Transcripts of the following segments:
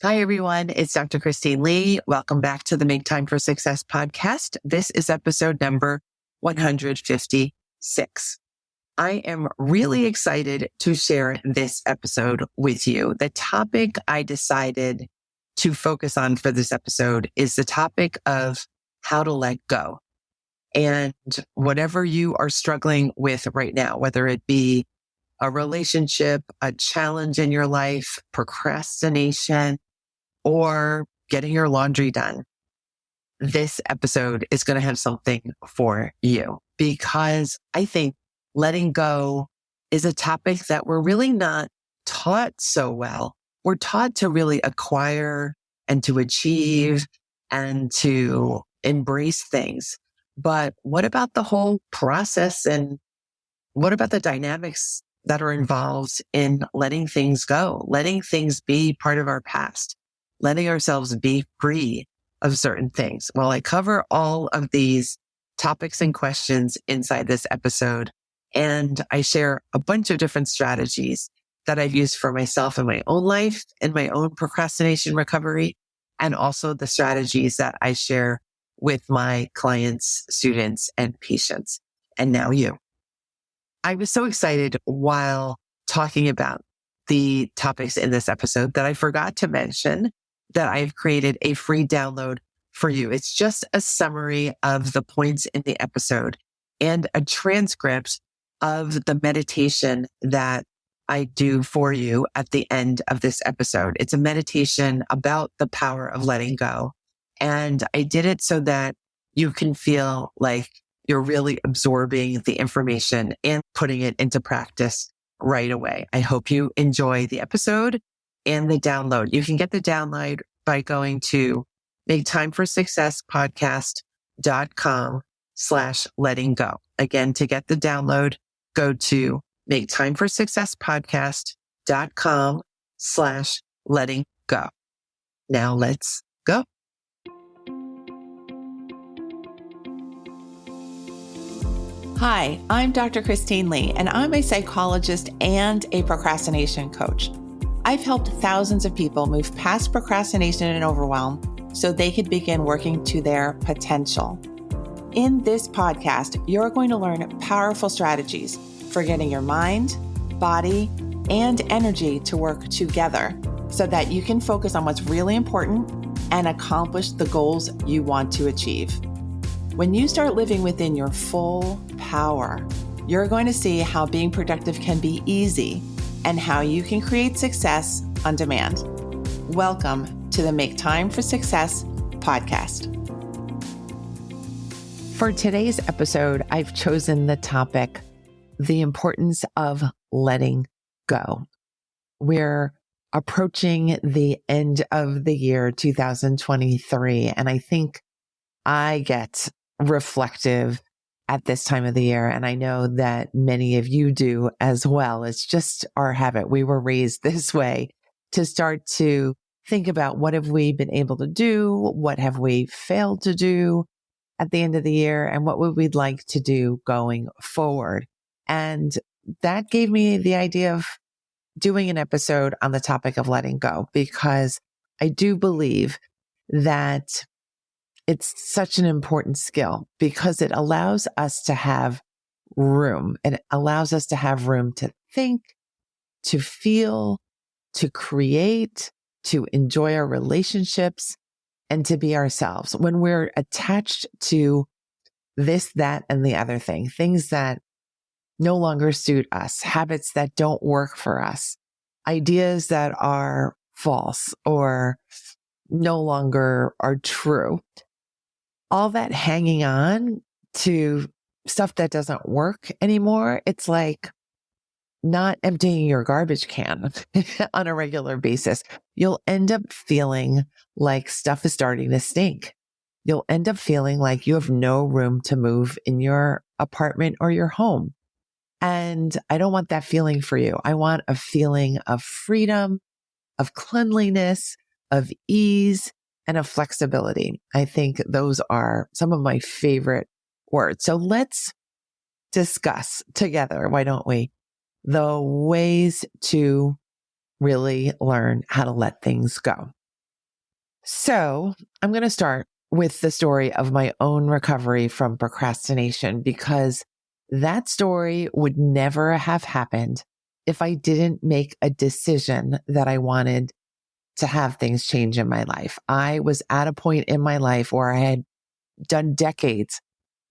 Hi, everyone. It's Dr. Christine Lee. Welcome back to the Make Time for Success podcast. This is episode number 156. I am really excited to share this episode with you. The topic I decided to focus on for this episode is the topic of how to let go. And whatever you are struggling with right now, whether it be a relationship, a challenge in your life, procrastination, or getting your laundry done, this episode is going to have something for you, because I think letting go is a topic that we're really not taught so well. We're taught to really acquire and to achieve and to embrace things. But what about the whole process, and what about the dynamics that are involved in letting things go, letting things be part of our past, letting ourselves be free of certain things? Well, I cover all of these topics and questions inside this episode, and I share a bunch of different strategies that I've used for myself in my own life, in my own procrastination recovery, and also the strategies that I share with my clients, students, and patients, and now you. I was so excited while talking about the topics in this episode that I forgot to mention that I've created a free download for you. It's just a summary of the points in the episode and a transcript of the meditation that I do for you at the end of this episode. It's a meditation about the power of letting go. And I did it so that you can feel like you're really absorbing the information and putting it into practice right away. I hope you enjoy the episode and the download. You can get the download by going to maketimeforsuccesspodcast.com/letting go. Again, to get the download, go to maketimeforsuccesspodcast.com/letting go. Now let's go. Hi, I'm Dr. Christine Lee, and I'm a psychologist and a procrastination coach. I've helped thousands of people move past procrastination and overwhelm so they could begin working to their potential. In this podcast, you're going to learn powerful strategies for getting your mind, body, and energy to work together so that you can focus on what's really important and accomplish the goals you want to achieve. When you start living within your full power, you're going to see how being productive can be easy and how you can create success on demand. Welcome to the Make Time for Success podcast. For today's episode, I've chosen the topic, the importance of letting go. We're approaching the end of the year 2023, and I think I get reflective at this time of the year. And I know that many of you do as well. It's just our habit. We were raised this way to start to think about what have we been able to do? What have we failed to do at the end of the year? And what would we like to do going forward? And that gave me the idea of doing an episode on the topic of letting go, because I do believe that it's such an important skill, because it allows us to have room. It allows us to have room to think, to feel, to create, to enjoy our relationships, and to be ourselves. When we're attached to this, that, and the other thing, things that no longer suit us, habits that don't work for us, ideas that are false or no longer are true, all that hanging on to stuff that doesn't work anymore, it's like not emptying your garbage can on a regular basis. You'll end up feeling like stuff is starting to stink. You'll end up feeling like you have no room to move in your apartment or your home. And I don't want that feeling for you. I want a feeling of freedom, of cleanliness, of ease, and of flexibility. I think those are some of my favorite words. So let's discuss together, why don't we, the ways to really learn how to let things go. So I'm going to start with the story of my own recovery from procrastination, because that story would never have happened if I didn't make a decision that I wanted to have things change in my life. I was at a point in my life where I had done decades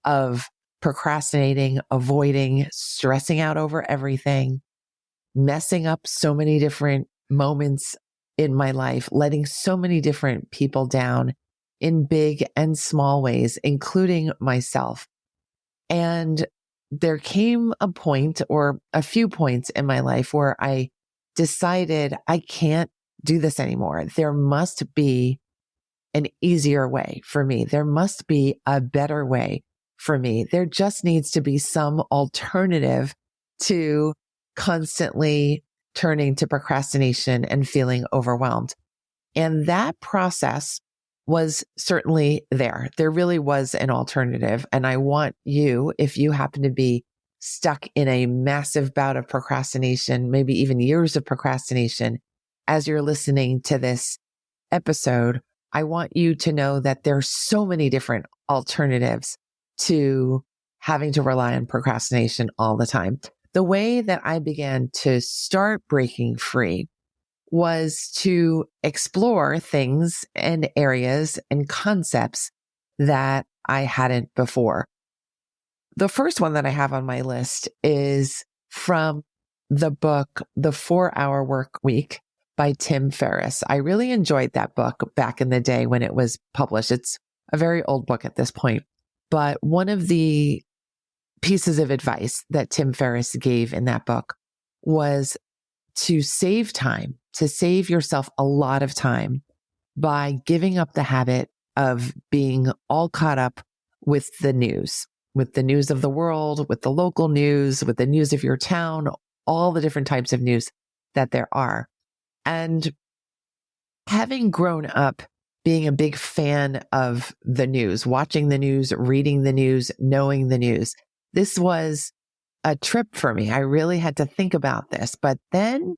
of procrastinating, avoiding, stressing out over everything, messing up so many different moments in my life, letting so many different people down in big and small ways, including myself. And there came a point, or a few points in my life, where I decided I can't do this anymore. There must be an easier way for me. There must be a better way for me. There just needs to be some alternative to constantly turning to procrastination and feeling overwhelmed. And that process was certainly there. There really was an alternative. And I want you, if you happen to be stuck in a massive bout of procrastination, maybe even years of procrastination, as you're listening to this episode, I want you to know that there's so many different alternatives to having to rely on procrastination all the time. The way that I began to start breaking free was to explore things and areas and concepts that I hadn't before. The first one that I have on my list is from the book, The 4-Hour Work Week by Tim Ferriss. I really enjoyed that book back in the day when it was published. It's a very old book at this point, but one of the pieces of advice that Tim Ferriss gave in that book was to save time, to save yourself a lot of time by giving up the habit of being all caught up with the news of the world, with the local news, with the news of your town, all the different types of news that there are. And having grown up being a big fan of the news, watching the news, reading the news, knowing the news, this was a trip for me. I really had to think about this. But then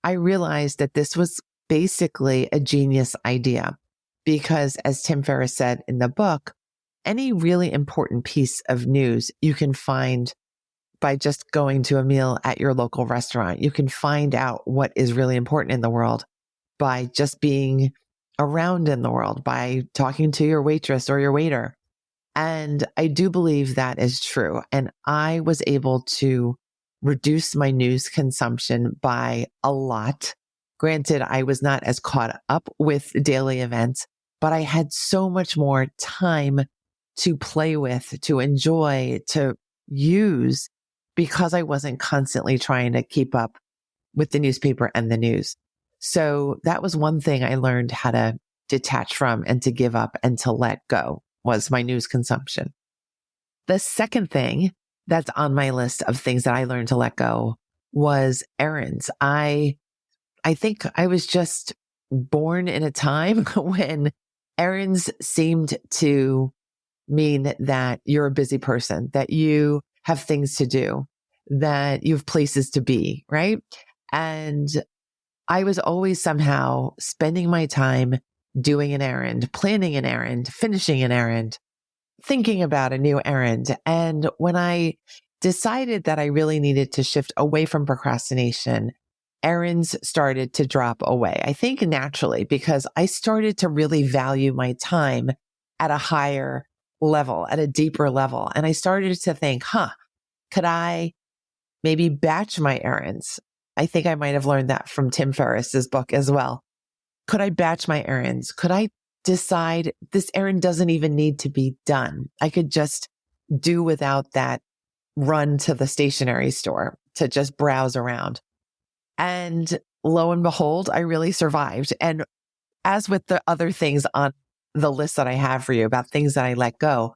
I realized that this was basically a genius idea, because as Tim Ferriss said in the book, any really important piece of news you can find by just going to a meal at your local restaurant. You can find out what is really important in the world by just being around in the world, by talking to your waitress or your waiter. And I do believe that is true. And I was able to reduce my news consumption by a lot. Granted, I was not as caught up with daily events, but I had so much more time to play with, to enjoy, to use, because I wasn't constantly trying to keep up with the newspaper and the news. So that was one thing I learned how to detach from and to give up and to let go, was my news consumption. The second thing that's on my list of things that I learned to let go was errands. I think I was just born in a time when errands seemed to mean that you're a busy person, that you have things to do, that you have places to be, right? And I was always somehow spending my time doing an errand, planning an errand, finishing an errand, thinking about a new errand. And when I decided that I really needed to shift away from procrastination, errands started to drop away. I think naturally, because I started to really value my time at a higher level, at a deeper level. And I started to think, could I maybe batch my errands? I think I might have learned that from Tim Ferriss's book as well. Could I batch my errands? Could I decide this errand doesn't even need to be done? I could just do without that run to the stationery store to just browse around. And lo and behold, I really survived. And as with the other things on the list that I have for you about things that I let go,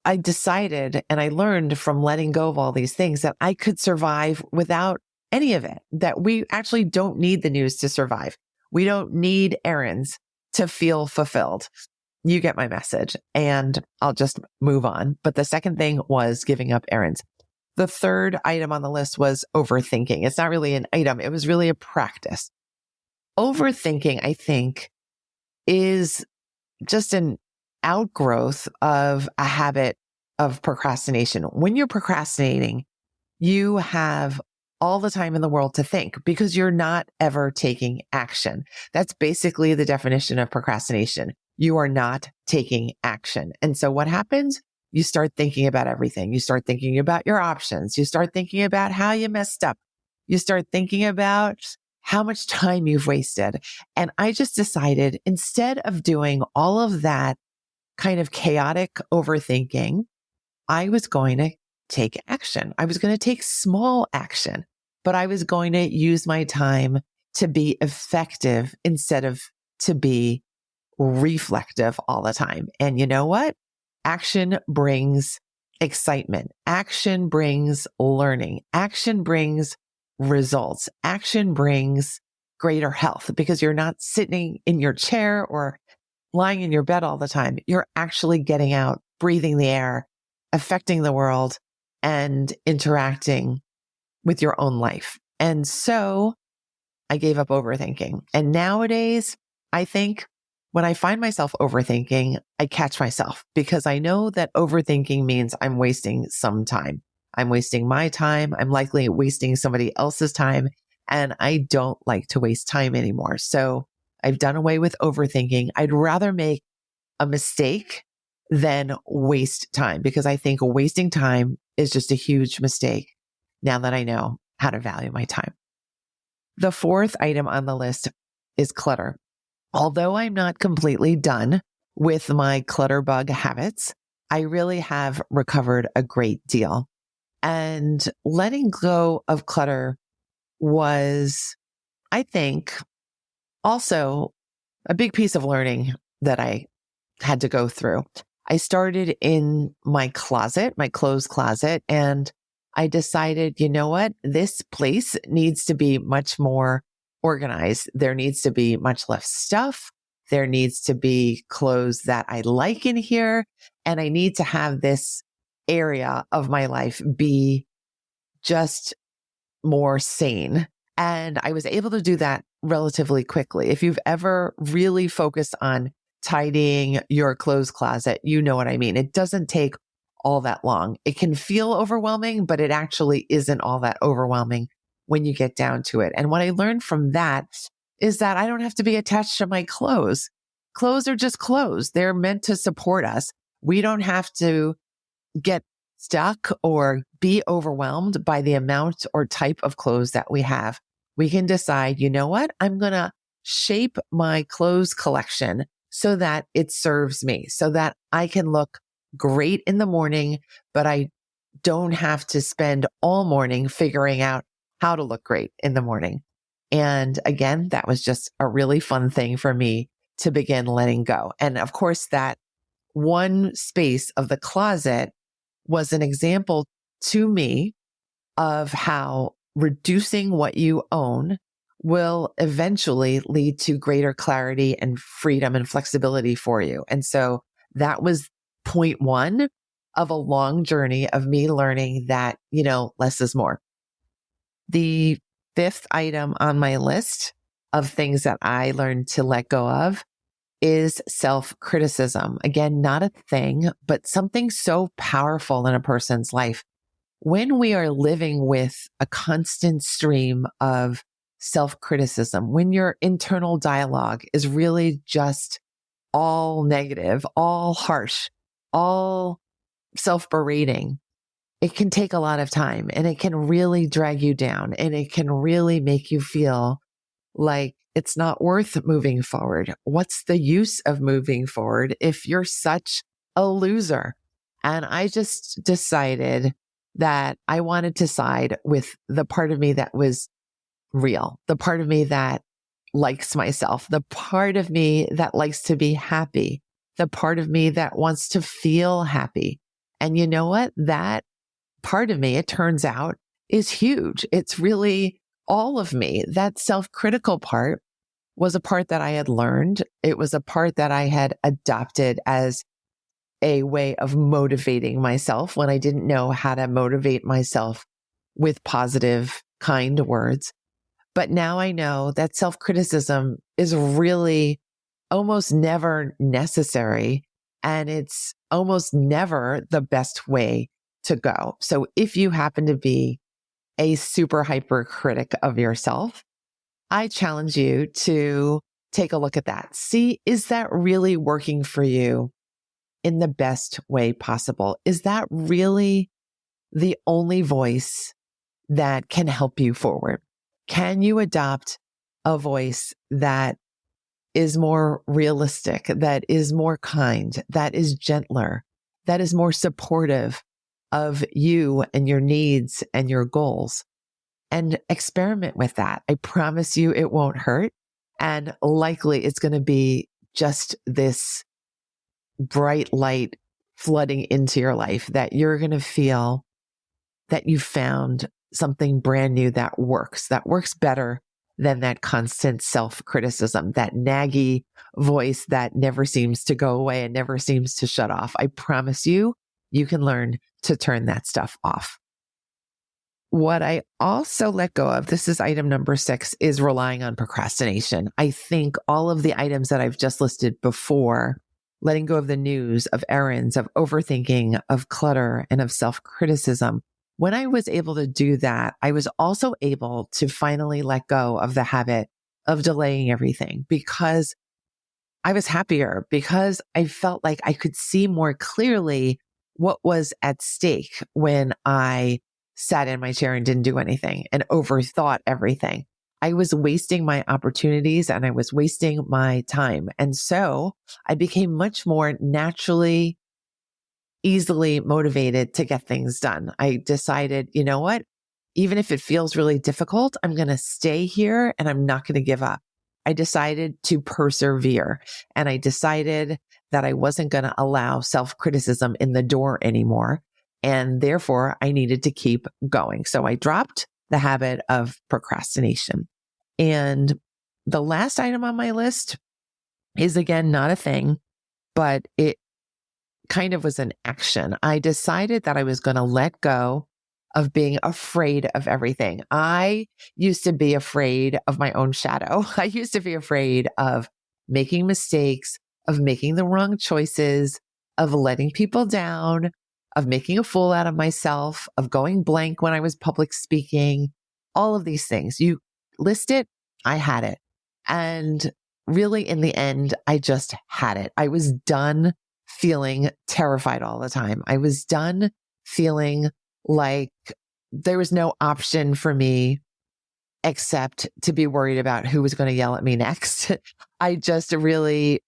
I decided and I learned from letting go of all these things that I could survive without any of it, that we actually don't need the news to survive. We don't need errands to feel fulfilled. You get my message, and I'll just move on. But the second thing was giving up errands. The third item on the list was overthinking. It's not really an item. It was really a practice. Overthinking, I think, is just an outgrowth of a habit of procrastination. When you're procrastinating, you have all the time in the world to think because you're not ever taking action. That's basically the definition of procrastination. You are not taking action. And so what happens? You start thinking about everything. You start thinking about your options. You start thinking about how you messed up. You start thinking about how much time you've wasted. And I just decided instead of doing all of that kind of chaotic overthinking, I was going to take action. I was going to take small action, but I was going to use my time to be effective instead of to be reflective all the time. And you know what? Action brings excitement. Action brings learning. Action brings results. Action brings greater health because you're not sitting in your chair or lying in your bed all the time. You're actually getting out, breathing the air, affecting the world, and interacting with your own life. And so I gave up overthinking. And nowadays, I think when I find myself overthinking, I catch myself because I know that overthinking means I'm wasting some time. I'm wasting my time. I'm likely wasting somebody else's time. And I don't like to waste time anymore. So I've done away with overthinking. I'd rather make a mistake than waste time because I think wasting time is just a huge mistake now that I know how to value my time. The fourth item on the list is clutter. Although I'm not completely done with my clutter bug habits, I really have recovered a great deal. And letting go of clutter was, I think, also a big piece of learning that I had to go through. I started in my closet, my clothes closet, and I decided, you know what? This place needs to be much more organized. There needs to be much less stuff. There needs to be clothes that I like in here. And I need to have this area of my life be just more sane. And I was able to do that relatively quickly. If you've ever really focused on tidying your clothes closet, you know what I mean. It doesn't take all that long. It can feel overwhelming, but it actually isn't all that overwhelming when you get down to it. And what I learned from that is that I don't have to be attached to my clothes. Clothes are just clothes. They're meant to support us. We don't have to get stuck or be overwhelmed by the amount or type of clothes that we have. We can decide, you know what? I'm going to shape my clothes collection so that it serves me, so that I can look great in the morning, but I don't have to spend all morning figuring out how to look great in the morning. And again, that was just a really fun thing for me to begin letting go. And of course, that one space of the closet was an example to me of how reducing what you own will eventually lead to greater clarity and freedom and flexibility for you. And so that was point one of a long journey of me learning that, less is more. The fifth item on my list of things that I learned to let go of is self-criticism. Again, not a thing, but something so powerful in a person's life. When we are living with a constant stream of self-criticism, when your internal dialogue is really just all negative, all harsh, all self-berating, it can take a lot of time and it can really drag you down and it can really make you feel like it's not worth moving forward. What's the use of moving forward if you're such a loser? And I just decided that I wanted to side with the part of me that was real, the part of me that likes myself, the part of me that likes to be happy, the part of me that wants to feel happy. And you know what? That part of me, it turns out, is huge. It's really all of me. That self-critical part was a part that I had learned. It was a part that I had adopted as a way of motivating myself when I didn't know how to motivate myself with positive, kind words. But now I know that self-criticism is really almost never necessary, and it's almost never the best way to go. So if you happen to be a super hyper critic of yourself, I challenge you to take a look at that. See, is that really working for you in the best way possible? Is that really the only voice that can help you forward? Can you adopt a voice that is more realistic, that is more kind, that is gentler, that is more supportive of you and your needs and your goals? And experiment with that. I promise you it won't hurt. And likely it's going to be just this bright light flooding into your life that you're going to feel that you found something brand new that works better than that constant self-criticism, that naggy voice that never seems to go away and never seems to shut off. I promise you, you can learn to turn that stuff off. What I also let go of, this is item number 6, is relying on procrastination. I think all of the items that I've just listed before, letting go of the news, of errands, of overthinking, of clutter, and of self-criticism, when I was able to do that, I was also able to finally let go of the habit of delaying everything because I was happier, because I felt like I could see more clearly what was at stake when I sat in my chair and didn't do anything and overthought everything. I was wasting my opportunities and I was wasting my time. And so I became much more naturally, easily motivated to get things done. I decided, you know what? Even if it feels really difficult, I'm going to stay here and I'm not going to give up. I decided to persevere, and I decided that I wasn't going to allow self-criticism in the door anymore. And therefore I needed to keep going. So I dropped the habit of procrastination. And the last item on my list is, again, not a thing, but it kind of was an action. I decided that I was going to let go of being afraid of everything. I used to be afraid of my own shadow. I used to be afraid of making mistakes, of making the wrong choices, of letting people down, of making a fool out of myself, of going blank when I was public speaking, all of these things. You list it, I had it. And really, in the end, I just had it. I was done feeling terrified all the time. I was done feeling like there was no option for me except to be worried about who was going to yell at me next. I just really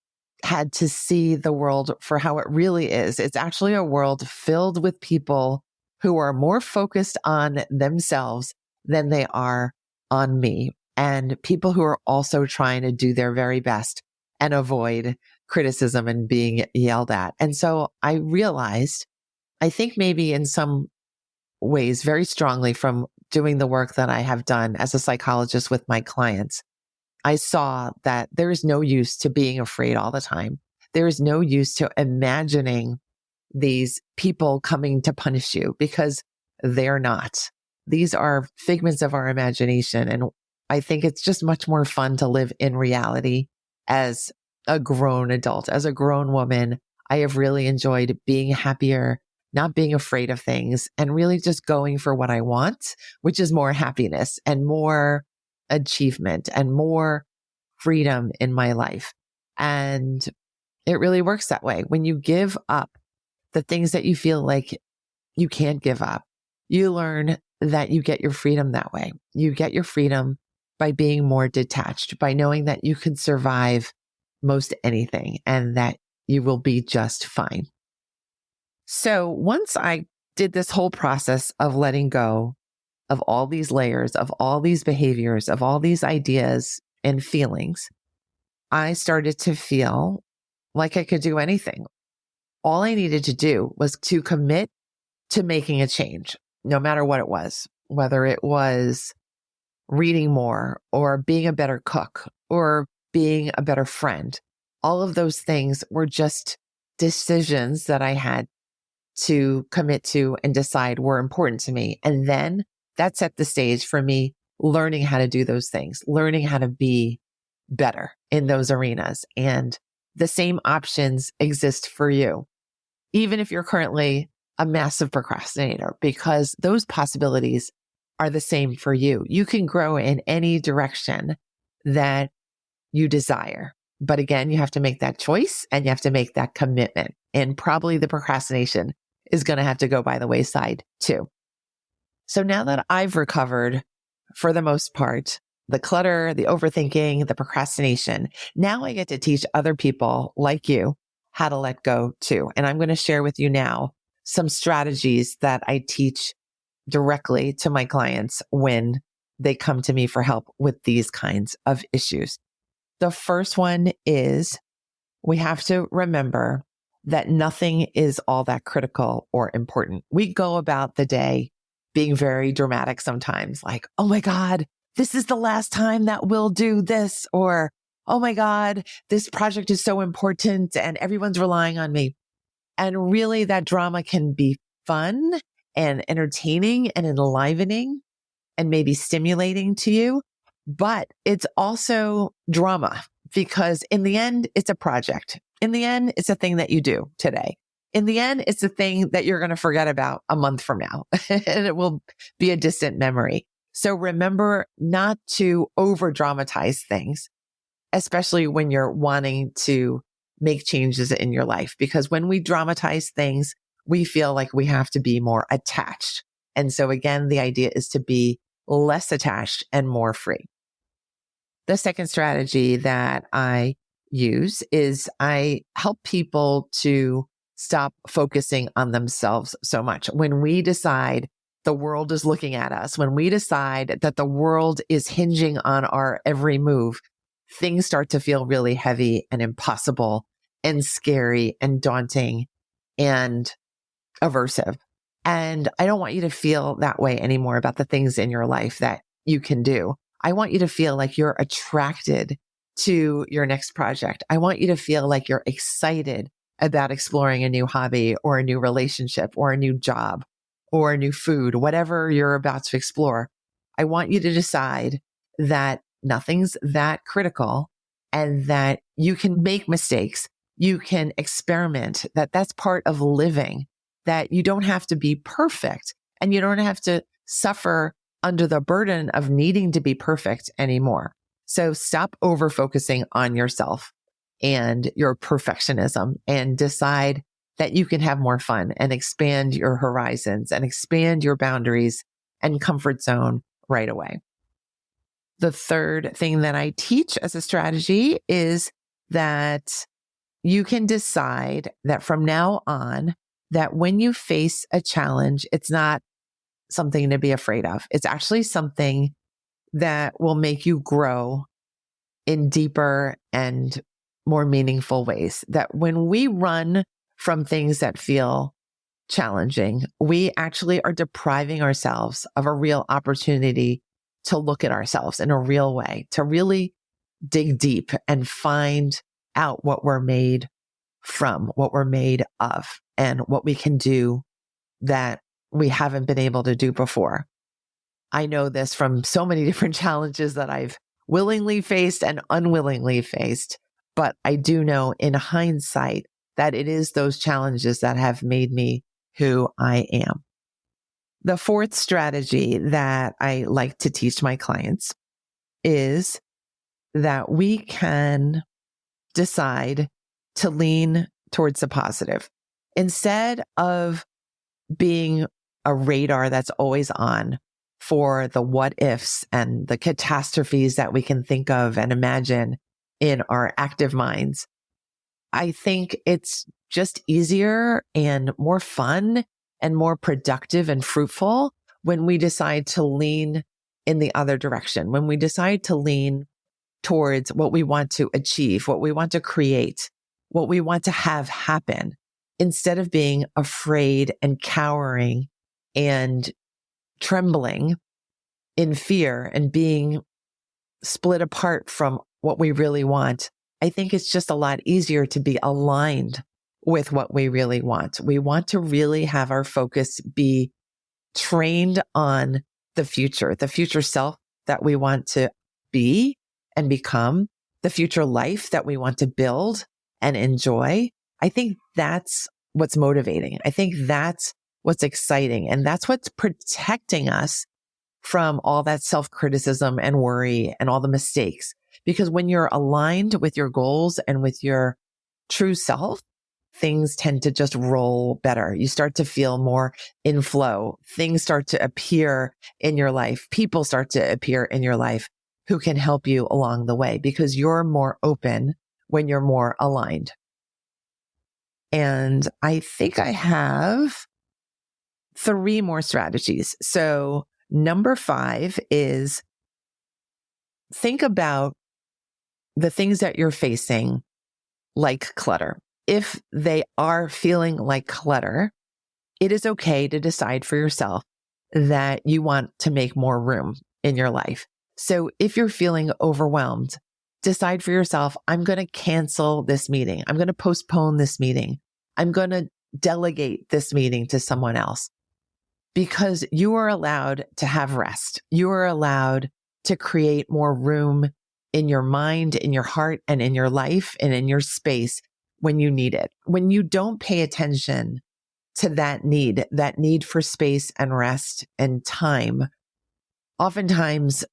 had to see the world for how it really is. It's actually a world filled with people who are more focused on themselves than they are on me, and people who are also trying to do their very best and avoid criticism and being yelled at. And so I realized, I think maybe in some ways very strongly from doing the work that I have done as a psychologist with my clients, I saw that there is no use to being afraid all the time. There is no use to imagining these people coming to punish you, because they're not. These are figments of our imagination. And I think it's just much more fun to live in reality as a grown adult, as a grown woman. I have really enjoyed being happier, not being afraid of things, and really just going for what I want, which is more happiness and more achievement and more freedom in my life. And it really works that way. When you give up the things that you feel like you can't give up, you learn that you get your freedom that way. You get your freedom by being more detached, by knowing that you can survive most anything and that you will be just fine. So once I did this whole process of letting go of all these layers, of all these behaviors, of all these ideas and feelings, I started to feel like I could do anything. All I needed to do was to commit to making a change, no matter what it was, whether it was reading more or being a better cook or being a better friend. All of those things were just decisions that I had to commit to and decide were important to me. And then that set the stage for me learning how to do those things, learning how to be better in those arenas. And the same options exist for you, even if you're currently a massive procrastinator, because those possibilities are the same for you. You can grow in any direction that you desire. But again, you have to make that choice and you have to make that commitment. And probably the procrastination is going to have to go by the wayside too. So now that I've recovered, for the most part, the clutter, the overthinking, the procrastination, now I get to teach other people like you how to let go too. And I'm going to share with you now some strategies that I teach directly to my clients when they come to me for help with these kinds of issues. The first one is we have to remember that nothing is all that critical or important. We go about the day being very dramatic sometimes, like, oh my God, this is the last time that we'll do this, or oh my God, this project is so important and everyone's relying on me. And really that drama can be fun and entertaining and enlivening and maybe stimulating to you, but it's also drama because in the end, it's a project. In the end, it's a thing that you do today. In the end, it's a thing that you're going to forget about a month from now and it will be a distant memory. So remember not to over dramatize things, especially when you're wanting to make changes in your life, because when we dramatize things, we feel like we have to be more attached. And so again, the idea is to be less attached and more free. The second strategy that I use is I help people to stop focusing on themselves so much. When we decide the world is looking at us, when we decide that the world is hinging on our every move, things start to feel really heavy and impossible and scary and daunting and aversive. And I don't want you to feel that way anymore about the things in your life that you can do. I want you to feel like you're attracted to your next project. I want you to feel like you're excited about exploring a new hobby or a new relationship or a new job or a new food, whatever you're about to explore. I want you to decide that nothing's that critical and that you can make mistakes. You can experiment, that that's part of living, that you don't have to be perfect and you don't have to suffer under the burden of needing to be perfect anymore. So stop over focusing on yourself and your perfectionism and decide that you can have more fun and expand your horizons and expand your boundaries and comfort zone right away. The third thing that I teach as a strategy is that you can decide that from now on, that when you face a challenge, it's not something to be afraid of. It's actually something that will make you grow in deeper and more meaningful ways. That when we run from things that feel challenging, we actually are depriving ourselves of a real opportunity to look at ourselves in a real way, to really dig deep and find out what we're made from, what we're made of, and what we can do that we haven't been able to do before. I know this from so many different challenges that I've willingly faced and unwillingly faced, but I do know in hindsight that it is those challenges that have made me who I am. The fourth strategy that I like to teach my clients is that we can decide to lean towards the positive. Instead of being a radar that's always on for the what ifs and the catastrophes that we can think of and imagine in our active minds, I think it's just easier and more fun and more productive and fruitful when we decide to lean in the other direction, when we decide to lean towards what we want to achieve, what we want to create, what we want to have happen, instead of being afraid and cowering and trembling in fear and being split apart from what we really want. I think it's just a lot easier to be aligned with what we really want. We want to really have our focus be trained on the future self that we want to be and become, the future life that we want to build and enjoy, I think that's what's motivating. I think that's what's exciting. And that's what's protecting us from all that self-criticism and worry and all the mistakes. Because when you're aligned with your goals and with your true self, things tend to just roll better. You start to feel more in flow. Things start to appear in your life. People start to appear in your life who can help you along the way because you're more open when you're more aligned. And I think I have 3 more strategies. So number 5 is think about the things that you're facing like clutter. If they are feeling like clutter, it is okay to decide for yourself that you want to make more room in your life. So if you're feeling overwhelmed, decide for yourself, I'm going to cancel this meeting. I'm going to postpone this meeting. I'm going to delegate this meeting to someone else because you are allowed to have rest. You are allowed to create more room in your mind, in your heart, and in your life and in your space when you need it. When you don't pay attention to that need for space and rest and time, oftentimes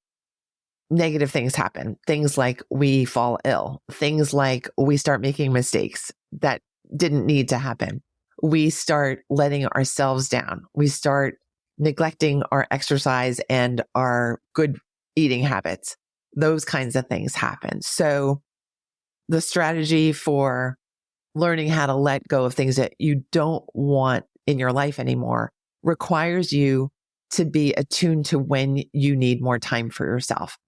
negative things happen. Things like we fall ill, things like we start making mistakes that didn't need to happen. We start letting ourselves down. We start neglecting our exercise and our good eating habits. Those kinds of things happen. So the strategy for learning how to let go of things that you don't want in your life anymore requires you to be attuned to when you need more time for yourself.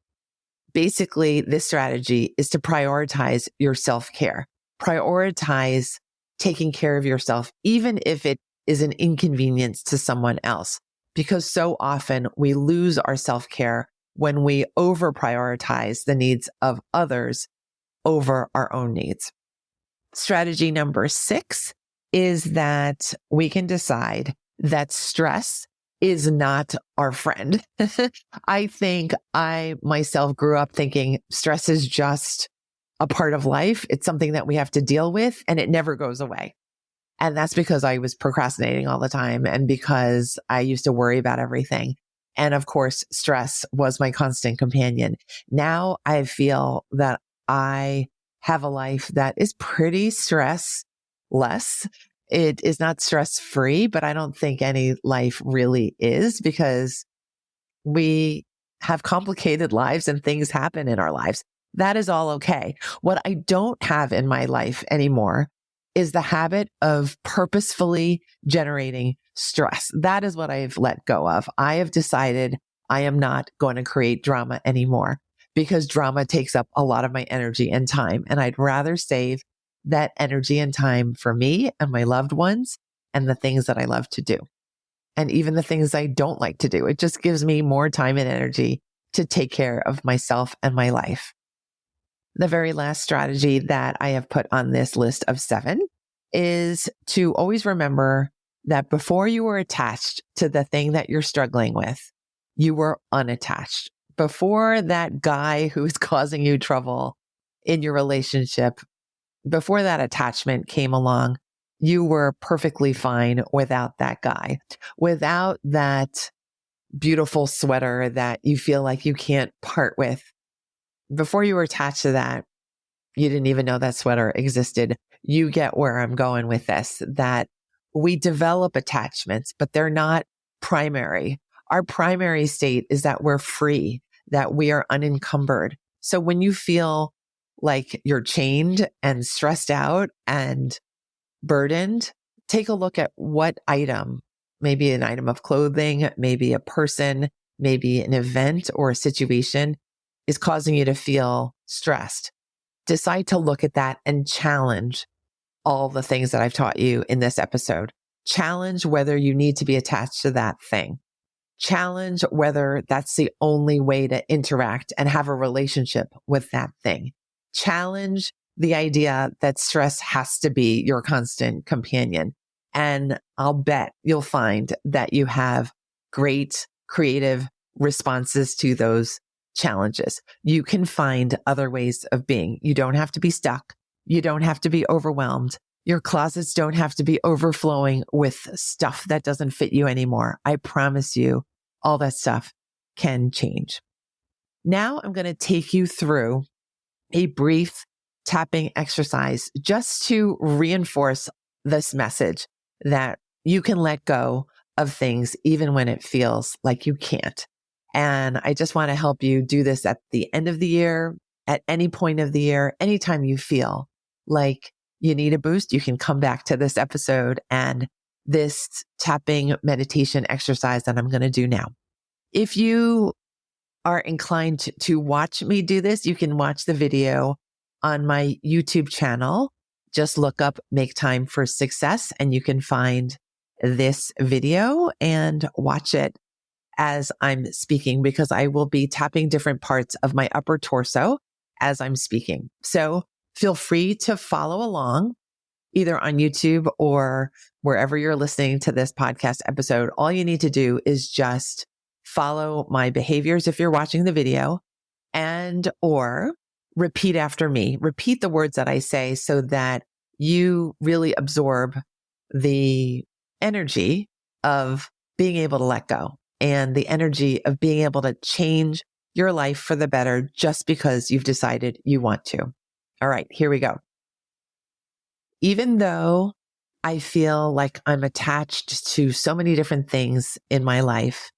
Basically, this strategy is to prioritize your self-care. Prioritize taking care of yourself, even if it is an inconvenience to someone else, because so often we lose our self-care when we over-prioritize the needs of others over our own needs. Strategy number 6 is that we can decide that stress is not our friend. I think I myself grew up thinking stress is just a part of life. It's something that we have to deal with and it never goes away. And that's because I was procrastinating all the time and because I used to worry about everything. And of course, stress was my constant companion. Now I feel that I have a life that is pretty stress less. It is not stress free, but I don't think any life really is because we have complicated lives and things happen in our lives. That is all okay. What I don't have in my life anymore is the habit of purposefully generating stress. That is what I've let go of. I have decided I am not going to create drama anymore because drama takes up a lot of my energy and time. And I'd rather save that energy and time for me and my loved ones and the things that I love to do. And even the things I don't like to do. It just gives me more time and energy to take care of myself and my life. The very last strategy that I have put on this list of 7 is to always remember that before you were attached to the thing that you're struggling with, you were unattached. Before that guy who's causing you trouble in your relationship, before that attachment came along, you were perfectly fine without that guy, without that beautiful sweater that you feel like you can't part with. Before you were attached to that, you didn't even know that sweater existed. You get where I'm going with this, that we develop attachments, but they're not primary. Our primary state is that we're free, that we are unencumbered. So when you feel like you're chained and stressed out and burdened, take a look at what item, maybe an item of clothing, maybe a person, maybe an event or a situation is causing you to feel stressed. Decide to look at that and challenge all the things that I've taught you in this episode. Challenge whether you need to be attached to that thing. Challenge whether that's the only way to interact and have a relationship with that thing. Challenge the idea that stress has to be your constant companion. And I'll bet you'll find that you have great creative responses to those challenges. You can find other ways of being. You don't have to be stuck. You don't have to be overwhelmed. Your closets don't have to be overflowing with stuff that doesn't fit you anymore. I promise you, all that stuff can change. Now I'm going to take you through a brief tapping exercise just to reinforce this message that you can let go of things even when it feels like you can't. And I just want to help you do this at the end of the year, at any point of the year, anytime you feel like you need a boost, you can come back to this episode and this tapping meditation exercise that I'm going to do now. If you are inclined to watch me do this, you can watch the video on my YouTube channel. Just look up Make Time for Success and you can find this video and watch it as I'm speaking, because I will be tapping different parts of my upper torso as I'm speaking. So feel free to follow along either on YouTube or wherever you're listening to this podcast episode. All you need to do is just follow my behaviors if you're watching the video, and or repeat after me. Repeat the words that I say so that you really absorb the energy of being able to let go and the energy of being able to change your life for the better just because you've decided you want to. All right, here we go. Even though I feel like I'm attached to so many different things in my life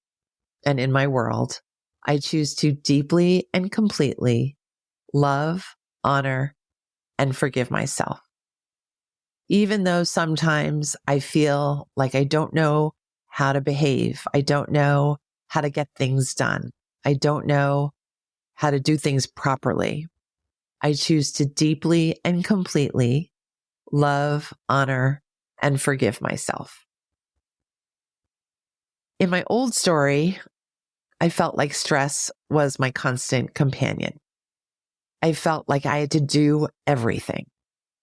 and in my world, I choose to deeply and completely love, honor, and forgive myself. Even though sometimes I feel like I don't know how to behave, I don't know how to get things done, I don't know how to do things properly, I choose to deeply and completely love, honor, and forgive myself. In my old story, I felt like stress was my constant companion. I felt like I had to do everything.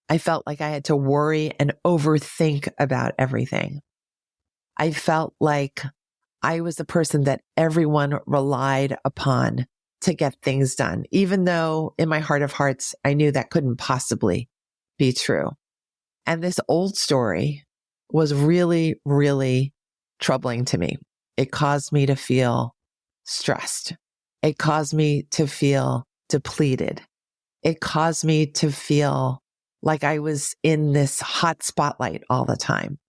I felt like I had to worry and overthink about everything. I felt like I was the person that everyone relied upon to get things done, even though in my heart of hearts, I knew that couldn't possibly be true. And this old story was really, really troubling to me. It caused me to feel stressed. It caused me to feel depleted. It caused me to feel like I was in this hot spotlight all the time.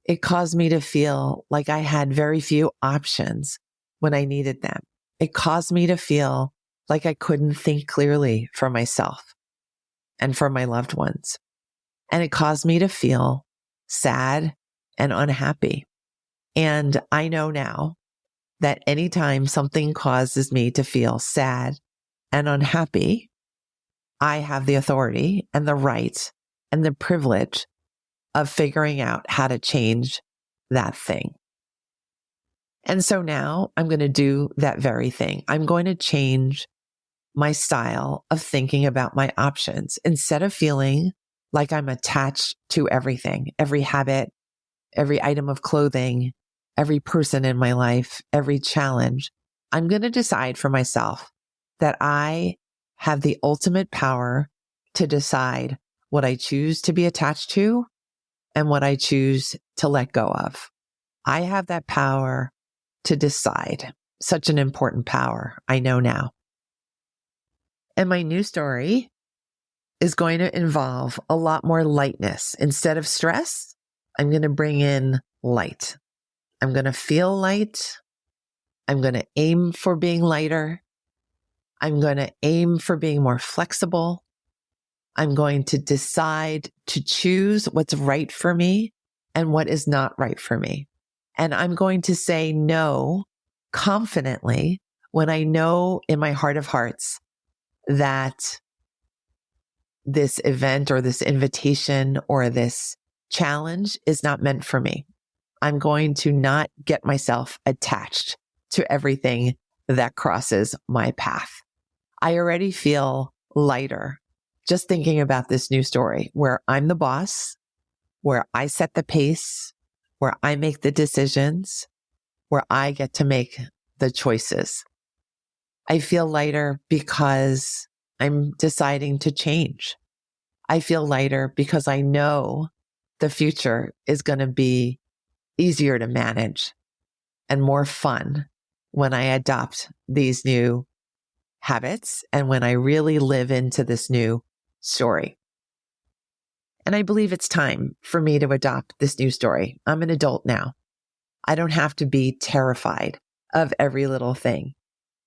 It caused me to feel like I had very few options when I needed them. It caused me to feel like I couldn't think clearly for myself and for my loved ones. And it caused me to feel sad and unhappy. And I know now that anytime something causes me to feel sad and unhappy, I have the authority and the right and the privilege of figuring out how to change that thing. And so now I'm going to do that very thing. I'm going to change my style of thinking about my options. Instead of feeling like I'm attached to everything, every habit, every item of clothing, every person in my life, every challenge, I'm going to decide for myself that I have the ultimate power to decide what I choose to be attached to and what I choose to let go of. I have that power to decide. Such an important power, I know now. And my new story is going to involve a lot more lightness. Instead of stress, I'm going to bring in light. I'm going to feel light. I'm going to aim for being lighter. I'm going to aim for being more flexible. I'm going to decide to choose what's right for me and what is not right for me. And I'm going to say no confidently when I know in my heart of hearts that this event or this invitation or this challenge is not meant for me. I'm going to not get myself attached to everything that crosses my path. I already feel lighter just thinking about this new story where I'm the boss, where I set the pace, where I make the decisions, where I get to make the choices. I feel lighter because I'm deciding to change. I feel lighter because I know the future is going to be easier to manage and more fun when I adopt these new habits and when I really live into this new story. And I believe it's time for me to adopt this new story. I'm an adult now. I don't have to be terrified of every little thing.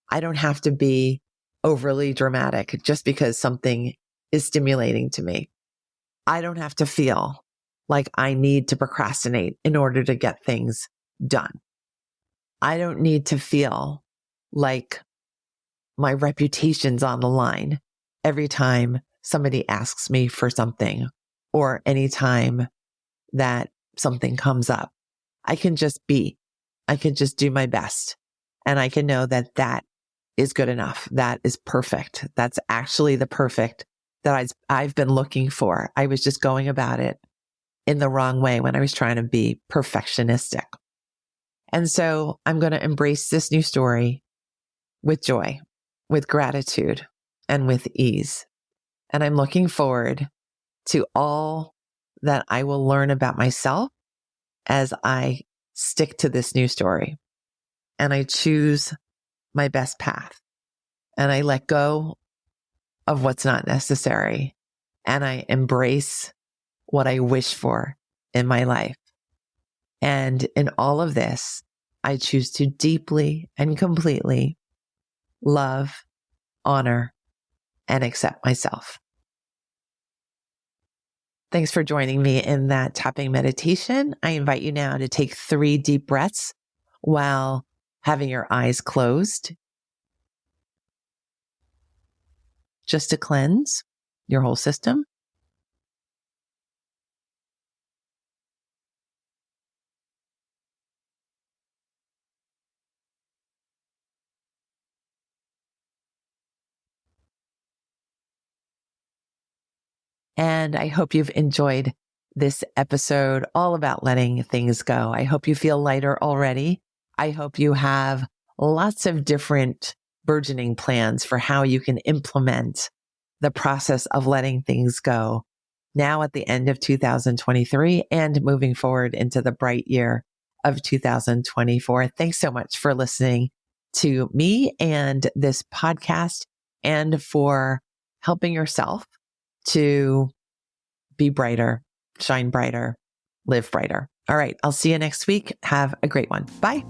I don't have to be overly dramatic just because something is stimulating to me. I don't have to feel like I need to procrastinate in order to get things done. I don't need to feel like my reputation's on the line every time somebody asks me for something or anytime that something comes up. I can just be. I can just do my best. And I can know that that is good enough. That is perfect. That's actually the perfect that I've been looking for. I was just going about it in the wrong way when I was trying to be perfectionistic. And so I'm going to embrace this new story with joy, with gratitude, and with ease. And I'm looking forward to all that I will learn about myself as I stick to this new story. And I choose my best path. And I let go of what's not necessary. And I embrace what I wish for in my life. And in all of this, I choose to deeply and completely love, honor, and accept myself. Thanks for joining me in that tapping meditation. I invite you now to take 3 deep breaths while having your eyes closed, just to cleanse your whole system. And I hope you've enjoyed this episode all about letting things go. I hope you feel lighter already. I hope you have lots of different burgeoning plans for how you can implement the process of letting things go now at the end of 2023 and moving forward into the bright year of 2024. Thanks so much for listening to me and this podcast and for helping yourself to be brighter, shine brighter, live brighter. All right. I'll see you next week. Have a great one. Bye.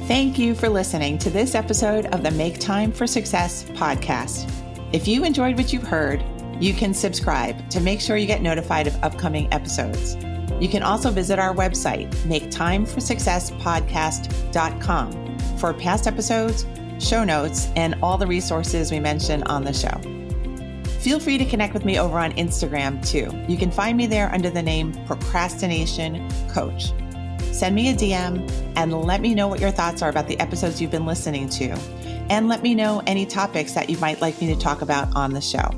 Thank you for listening to this episode of the Make Time for Success podcast. If you enjoyed what you've heard, you can subscribe to make sure you get notified of upcoming episodes. You can also visit our website, maketimeforsuccesspodcast.com, for past episodes, show notes, and all the resources we mentioned on the show. Feel free to connect with me over on Instagram too. You can find me there under the name Procrastination Coach. Send me a DM and let me know what your thoughts are about the episodes you've been listening to. And let me know any topics that you might like me to talk about on the show.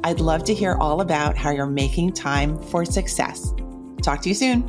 I'd love to hear all about how you're making time for success. Talk to you soon.